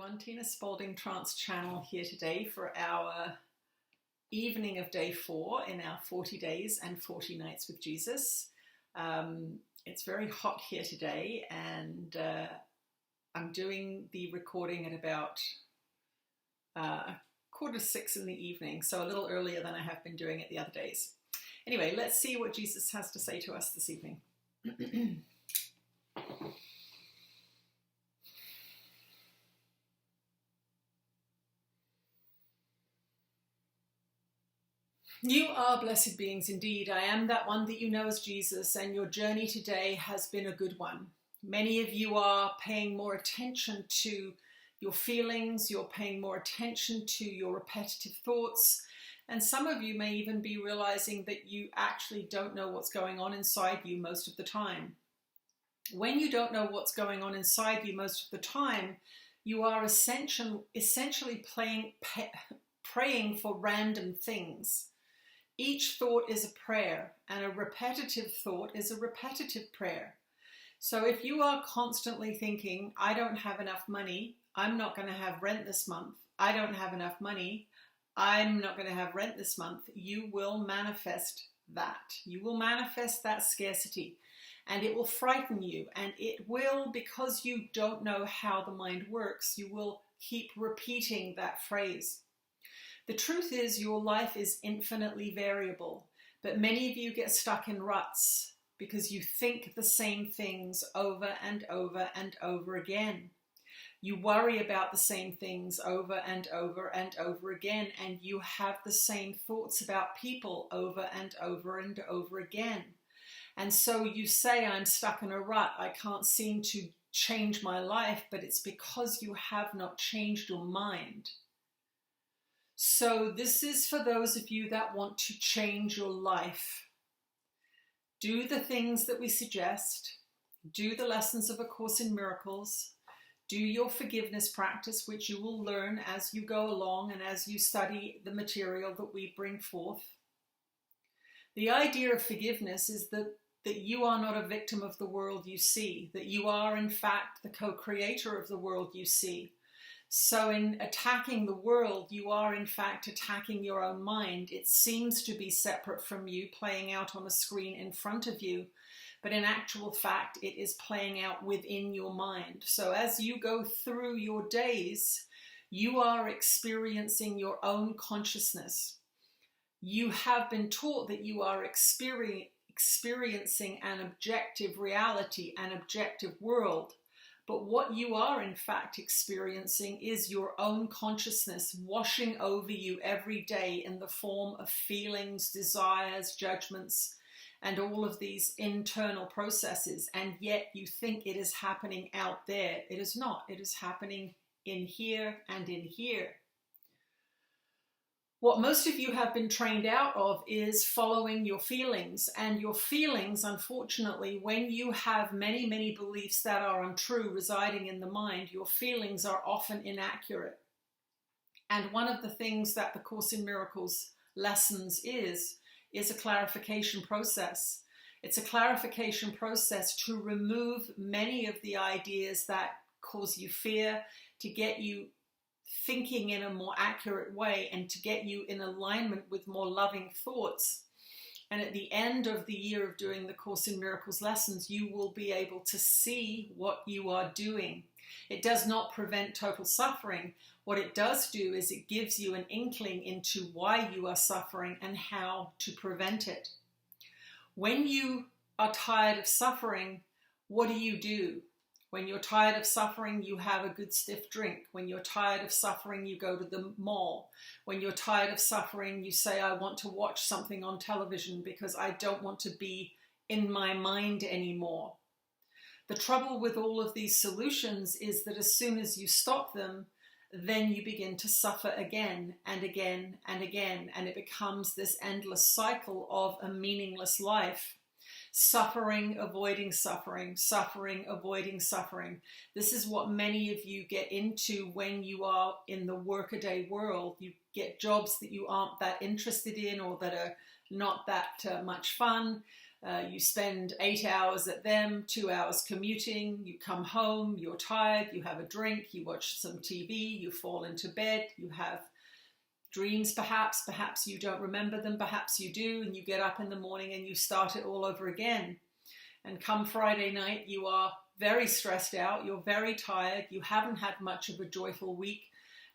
everyone, Tina Spalding Trance Channel here today for our evening of day 4 in our 40 days and 40 nights with Jesus. It's very hot here today, and I'm doing the recording at about 5:45 in the evening, so a little earlier than I have been doing it the other days. Anyway, let's see what Jesus has to say to us this evening. You are blessed beings indeed. I am that one that you know as Jesus, and your journey today has been a good one. Many of you are paying more attention to your feelings, you're paying more attention to your repetitive thoughts, and some of you may even be realizing that you actually don't know what's going on inside you most of the time. When you don't know what's going on inside you most of the time, you are essentially praying for random things. Each thought is a prayer, and a repetitive thought is a repetitive prayer. So if you are constantly thinking, I don't have enough money, I'm not going to have rent this month, I don't have enough money, I'm not going to have rent this month, you will manifest that. You will manifest that scarcity, and it will frighten you, and it will, because you don't know how the mind works, you will keep repeating that phrase. The truth is, your life is infinitely variable, but many of you get stuck in ruts because you think the same things over and over and over again. You worry about the same things over and over and over again, and you have the same thoughts about people over and over and over again. And so you say, I'm stuck in a rut, I can't seem to change my life, but it's because you have not changed your mind. So this is for those of you that want to change your life. Do the things that we suggest. Do the lessons of A Course in Miracles. Do your forgiveness practice, which you will learn as you go along and as you study the material that we bring forth. The idea of forgiveness is that you are not a victim of the world you see, that you are in fact the co-creator of the world you see. So in attacking the world, you are in fact attacking your own mind. It seems to be separate from you, playing out on a screen in front of you, but in actual fact, it is playing out within your mind. So as you go through your days, you are experiencing your own consciousness. You have been taught that you are experiencing an objective reality, an objective world. But what you are in fact experiencing is your own consciousness washing over you every day in the form of feelings, desires, judgments, and all of these internal processes. And yet you think it is happening out there. It is not. It is happening in here and in here. What most of you have been trained out of is following your feelings. And your feelings, unfortunately, when you have many, many beliefs that are untrue residing in the mind, your feelings are often inaccurate. And one of the things that the Course in Miracles lessons is a clarification process. It's a clarification process to remove many of the ideas that cause you fear, to get you thinking in a more accurate way and to get you in alignment with more loving thoughts. And at the end of the year of doing the Course in Miracles lessons, you will be able to see what you are doing. It does not prevent total suffering. What it does do is it gives you an inkling into why you are suffering and how to prevent it. When you are tired of suffering, what do? When you're tired of suffering, you have a good stiff drink. When you're tired of suffering, you go to the mall. When you're tired of suffering, you say, I want to watch something on television because I don't want to be in my mind anymore. The trouble with all of these solutions is that as soon as you stop them, then you begin to suffer again and again and again, and it becomes this endless cycle of a meaningless life. Suffering, avoiding suffering, suffering, avoiding suffering. This is what many of you get into when you are in the workaday world. You get jobs that you aren't that interested in or that are not that much fun. You spend 8 hours at them, 2 hours commuting, you come home, you're tired, you have a drink, you watch some TV, you fall into bed, you have dreams perhaps you don't remember them, perhaps you do, and you get up in the morning and you start it all over again. And come Friday night, you are very stressed out, you're very tired, you haven't had much of a joyful week,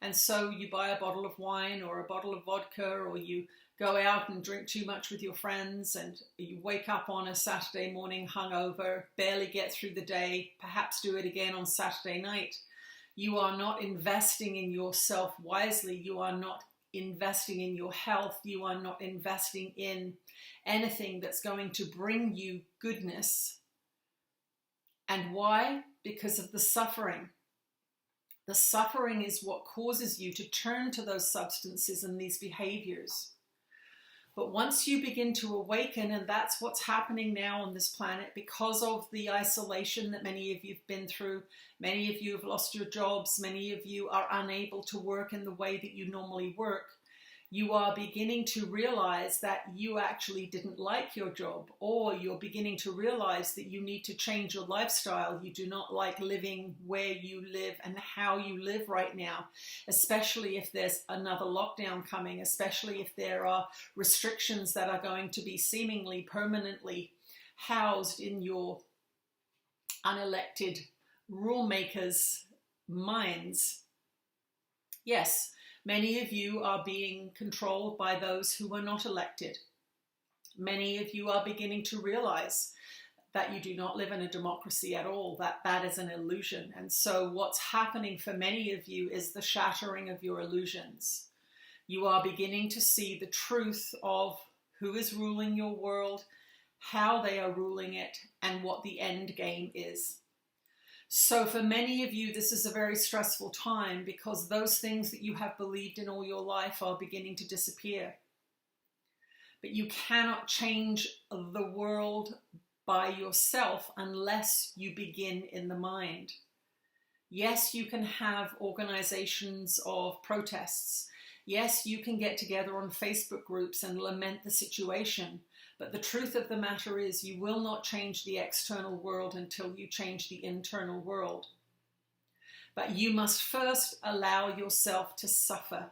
and so you buy a bottle of wine or a bottle of vodka, or you go out and drink too much with your friends, and you wake up on a Saturday morning hungover, barely get through the day, perhaps do it again on Saturday night. You are not investing in yourself wisely. You are not investing in your health. You are not investing in anything that's going to bring you goodness. And why? Because of the suffering. The suffering is what causes you to turn to those substances and these behaviors. But once you begin to awaken, and that's what's happening now on this planet because of the isolation that many of you have been through, many of you have lost your jobs, many of you are unable to work in the way that you normally work, you are beginning to realize that you actually didn't like your job, or you're beginning to realize that you need to change your lifestyle. You do not like living where you live and how you live right now, especially if there's another lockdown coming, especially if there are restrictions that are going to be seemingly permanently housed in your unelected rule makers' minds. Yes, many of you are being controlled by those who are not elected. Many of you are beginning to realize that you do not live in a democracy at all, that that is an illusion. And so what's happening for many of you is the shattering of your illusions. You are beginning to see the truth of who is ruling your world, how they are ruling it, and what the end game is. So for many of you, this is a very stressful time because those things that you have believed in all your life are beginning to disappear. But you cannot change the world by yourself unless you begin in the mind. Yes, you can have organizations of protests. Yes, you can get together on Facebook groups and lament the situation. But the truth of the matter is you will not change the external world until you change the internal world. But you must first allow yourself to suffer.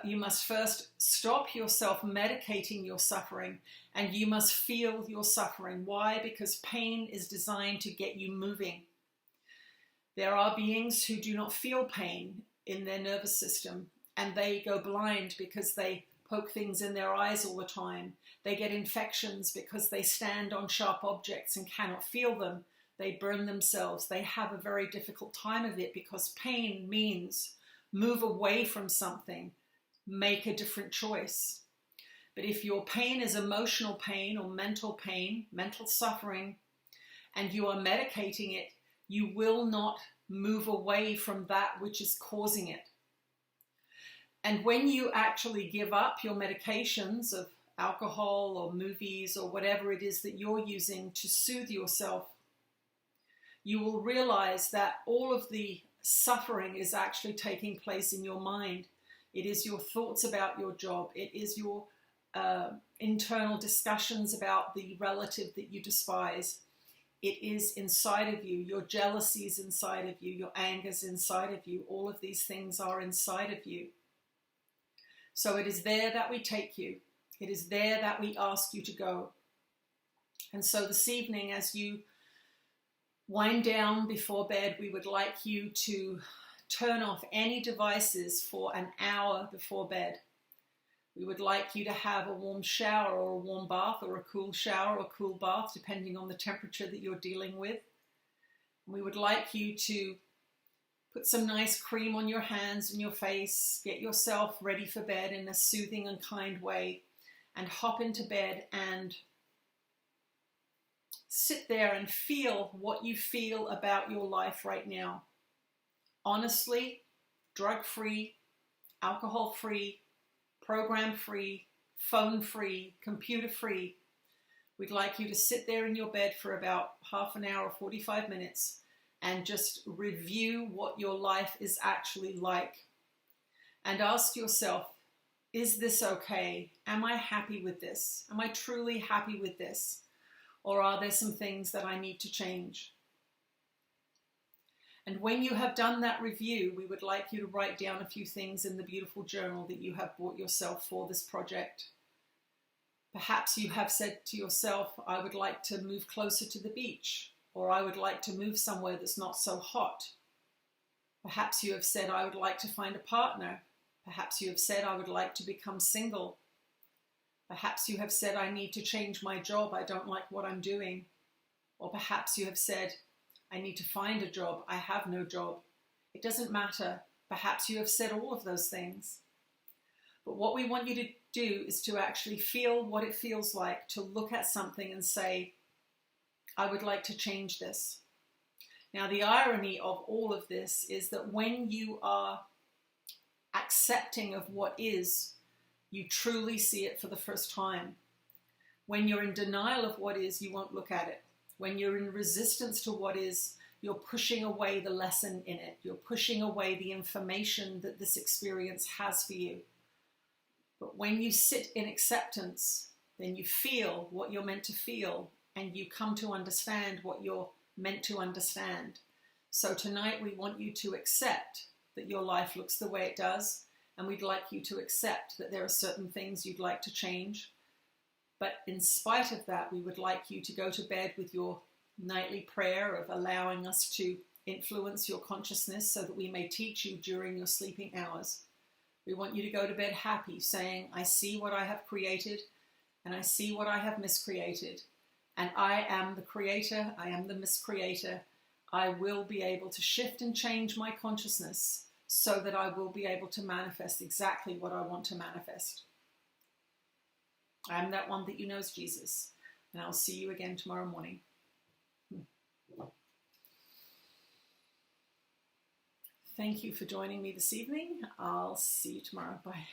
You must first stop yourself medicating your suffering, and you must feel your suffering. Why? Because pain is designed to get you moving. There are beings who do not feel pain in their nervous system, and they go blind because they poke things in their eyes all the time. They get infections because they stand on sharp objects and cannot feel them. They burn themselves. They have a very difficult time of it because pain means move away from something, make a different choice. But if your pain is emotional pain or mental pain, mental suffering, and you are medicating it, you will not move away from that which is causing it. And when you actually give up your medications of alcohol or movies or whatever it is that you're using to soothe yourself, you will realize that all of the suffering is actually taking place in your mind. It is your thoughts about your job. It is your internal discussions about the relative that you despise. It is inside of you. Your jealousy is inside of you. Your anger is inside of you. All of these things are inside of you. So it is there that we take you. It is there that we ask you to go. And so this evening, as you wind down before bed, we would like you to turn off any devices for an hour before bed. We would like you to have a warm shower or a warm bath, or a cool shower or cool bath, depending on the temperature that you're dealing with. We would like you to put some nice cream on your hands and your face, get yourself ready for bed in a soothing and kind way, and hop into bed and sit there and feel what you feel about your life right now. Honestly, drug-free, alcohol-free, program-free, phone-free, computer-free. We'd like you to sit there in your bed for about half an hour, 45 minutes, and just review what your life is actually like. And ask yourself, is this okay? Am I happy with this? Am I truly happy with this? Or are there some things that I need to change? And when you have done that review, we would like you to write down a few things in the beautiful journal that you have bought yourself for this project. Perhaps you have said to yourself, I would like to move closer to the beach, or I would like to move somewhere that's not so hot. Perhaps you have said, I would like to find a partner. Perhaps you have said, I would like to become single. Perhaps you have said, I need to change my job. I don't like what I'm doing. Or perhaps you have said, I need to find a job. I have no job. It doesn't matter. Perhaps you have said all of those things. But what we want you to do is to actually feel what it feels like to look at something and say, I would like to change this. Now, the irony of all of this is that when you are accepting of what is, you truly see it for the first time. When you're in denial of what is, you won't look at it. When you're in resistance to what is, you're pushing away the lesson in it. You're pushing away the information that this experience has for you. But when you sit in acceptance, then you feel what you're meant to feel, and you come to understand what you're meant to understand. So tonight we want you to accept that your life looks the way it does, and we'd like you to accept that there are certain things you'd like to change. But in spite of that, we would like you to go to bed with your nightly prayer of allowing us to influence your consciousness so that we may teach you during your sleeping hours. We want you to go to bed happy, saying, I see what I have created, and I see what I have miscreated. And I am the creator, I am the miscreator. I will be able to shift and change my consciousness so that I will be able to manifest exactly what I want to manifest. I am that one that you know as Jesus, and I'll see you again tomorrow morning. Thank you for joining me this evening. I'll see you tomorrow. Bye.